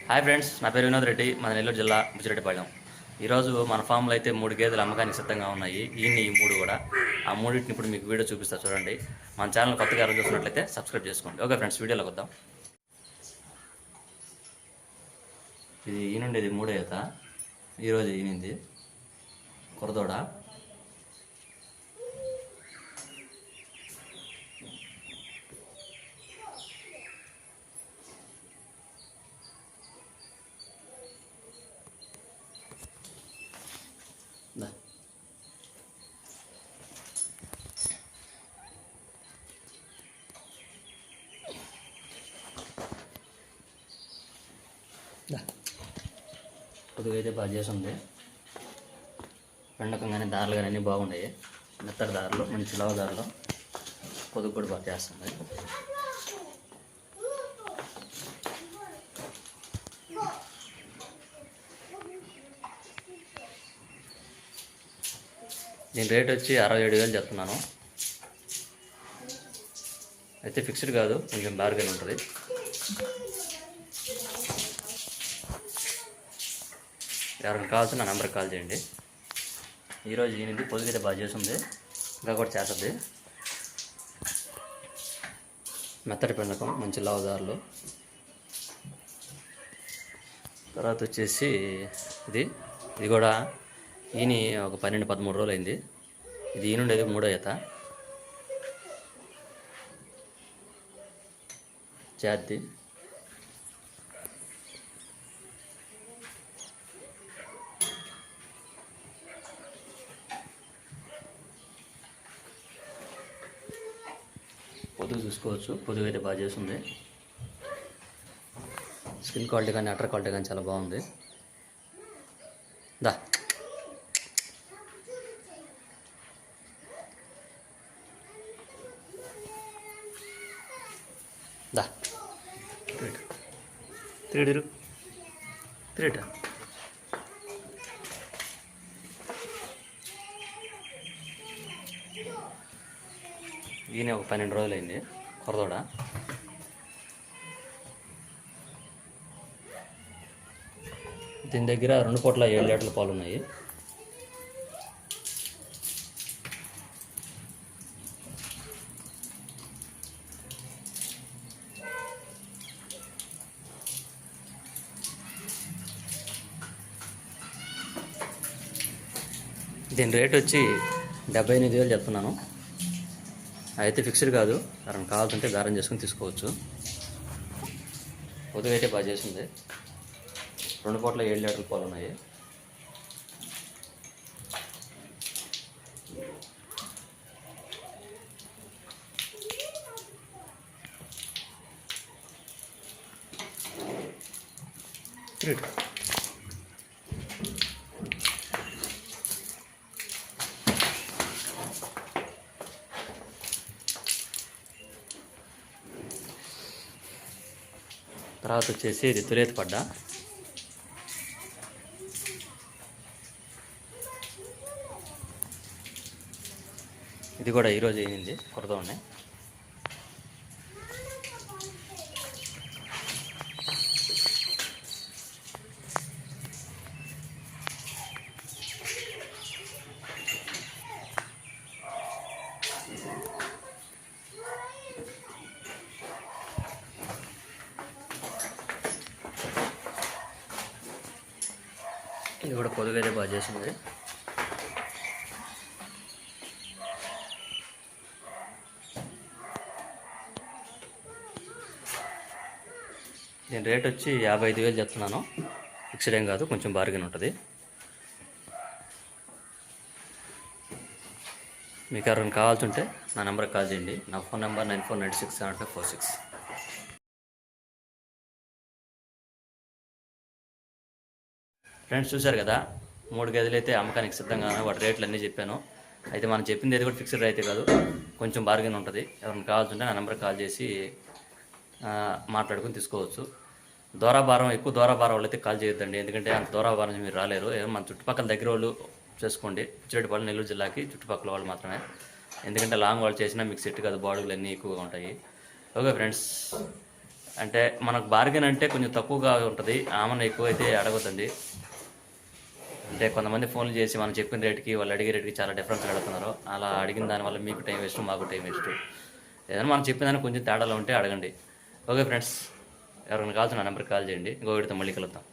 Hi friends, నా పేరు వినోద్ రెడ్డి, మన నెల్లూరు జిల్లా బుచ్చిరెడ్డిపాళెం. ఈరోజు మన ఫామ్లో అయితే 3 గేదెలు అమ్మకానికి సిద్ధంగా ఉన్నాయి. ఈ 3 కూడా ఆ మూడింటిని ఇప్పుడు మీకు వీడియో చూపిస్తా చూడండి. మన ఛానల్ కొత్తగా ఎవరు చూసినట్లయితే సబ్స్క్రైబ్ చేసుకోండి. ఓకే ఫ్రెండ్స్, వీడియోలోకి వద్దాం. ఇది ఈనుండేది 3వ ఈత. ఈరోజు ఈనింది కొరదోడ. కొద్దిగా అయితే బాగా చేసి ఉంది. పెండకం కానీ దారులు కానీ అన్నీ బాగున్నాయి. మెత్తడి దారులు, మంచి లవ దారులు. పొదుగు కూడా బాగా చేస్తుంది. దీని రేట్ వచ్చి 67,000 చెప్తున్నాను. అయితే ఫిక్స్డ్ కాదు, కొంచెం బార్గెన్ ఉంటుంది. ఎవరైనా కావాల్సిన నా నెంబర్కి కాల్ చేయండి. ఈరోజు ఈయనది పొద్దుగైతే బాగా చేస్తుంది, ఇంకా కూడా చేస్తుంది. మెత్తడి పెండకం, మంచి లావుదారులు. తర్వాత వచ్చేసి ఇది కూడా ఈయన ఒక 12-13 రోజులు అయింది. ఇది ఈయనుండేది 3వ ఈత. జాతి పొదుగు చూసుకోవచ్చు, పొదుగు అయితే బాగా చేస్తుంది. స్కిన్ క్వాలిటీ కానీ అటర్ క్వాలిటీ కానీ చాలా బాగుంది. దా దా తిరిడు తిరిట ఈయన ఒక 12 రోజులు అయింది కొరదోడ. దీని దగ్గర 2 పూట్ల 7 లీటర్ల పాలు ఉన్నాయి. దీని రేట్ వచ్చి 78,000 చెప్తున్నాను. అయితే ఫిక్స్డ్ కాదు, ఎవరైనా కావాలంటే బేరం చేసుకుని తీసుకోవచ్చు. పొదుగు అయితే బాగా చేసింది. 2 పూట్ల 7 లీటర్ల పాలు ఉన్నాయి. తర్వాత వచ్చేసి ఇది తులేత పడ్డ. ఇది కూడా ఈరోజు అయింది కొరతో ఉన్నాయి. ఇది కూడా పొదుగైతే బాగా చేసింది. దీని రేట్ వచ్చి 55,000 చెప్తున్నాను. ఫిక్స్డ్ ఏం కాదు, కొంచెం బార్గెన్ ఉంటుంది. మీకు ఎవరైనా కావాల్సి ఉంటే నా నెంబర్కి కాల్ చేయండి. నా ఫోన్ నెంబర్ 94967546. ఫ్రెండ్స్, చూశారు కదా, 3 గేదెలు అయితే అమ్మకానికి సిద్ధంగా వాటి రేట్లు అన్నీ చెప్పాను. అయితే మనం చెప్పింది ఏది కూడా ఫిక్స్డ్ అయితే కాదు, కొంచెం బార్గెన్ ఉంటుంది. ఎవరైనా కావాల్సింటే నా నెంబర్కి కాల్ చేసి మాట్లాడుకుని తీసుకోవచ్చు. దూరాభారం, ఎక్కువ దూరాభారం వాళ్ళు అయితే కాల్ చేయొద్దండి, ఎందుకంటే అంత దూరాభారం మీరు రాలేరు. మన చుట్టుపక్కల దగ్గర వాళ్ళు చేసుకోండి. బుచ్చిరెడ్డిపాళెం నెల్లూరు జిల్లాకి చుట్టుపక్కల వాళ్ళు మాత్రమే, ఎందుకంటే లాంగ్ వాళ్ళు చేసినా మీకు సెట్ కాదు, బాడుగులు అన్నీ ఎక్కువగా ఉంటాయి. ఓకే ఫ్రెండ్స్, అంటే మనకు బార్గెన్ అంటే కొంచెం తక్కువగా ఉంటుంది, ఆమెను ఎక్కువ అయితే అడగొద్దండి. అంటే కొంతమంది ఫోన్లు చేసి మనం చెప్పిన రేటుకి వాళ్ళు అడిగే రేటుకి చాలా డిఫరెన్స్ అడుగుతున్నారు. అలా అడిగిన దానివల్ల మీకు టైం వేస్ట్, మాకు టైం వేస్ట్. ఏదైనా మనం చెప్పిన దానికి కొంచెం తేడాలో ఉంటే అడగండి. ఓకే ఫ్రెండ్స్, ఎవరికైనా కావాల్సిన నెంబర్కి కాల్ చేయండి. ఇంకో వీడితో మళ్ళీ కలుద్దాం.